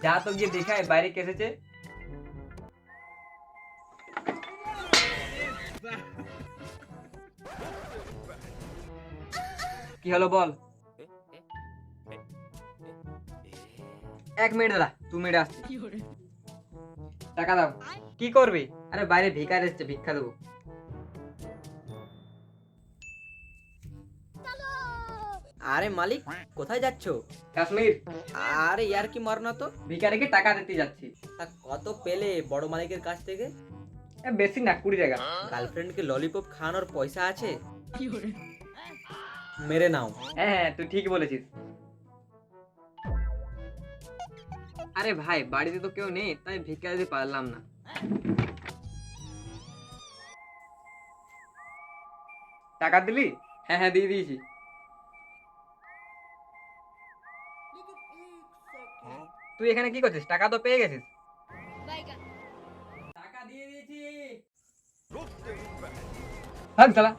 যা তো গিয়ে দেখায় বাইরে কে এসেছে। কি হলো বল। 1 মিনিট দাদা, 2 মিনিট আসছি। টাকা দাও। কি করবি? আরে বাইরে ভিখারি এসেছে, ভিক্ষা দেবো। আরে মালিক, কোথায় যাচ্ছ? কাশ্মীর। আরে ইয়ার কি মারো না তো। ভিখারিকে টাকা দিতে যাচ্ছি। তা কত পেলে বড় মালিকের কাছ থেকে? বেশি না, 20 টাকা। গার্লফ্রেন্ডকে ললিপপ খাওয়ানোর পয়সা আছে? মেরে নাও। হ্যাঁ হ্যাঁ, তুই ঠিক বলেছিস। আরে ভাই, বাড়িতে তো কেউ নেই, তাই ভিক্ষা দিতে পারলাম না। টাকা দিলি? হ্যাঁ হ্যাঁ, দিয়ে দিয়েছি। তুই এখানে কি করছিস? টাকা তো পেয়ে গেছিস। টাকা দিয়ে দিয়েছি। ভাগ শালা।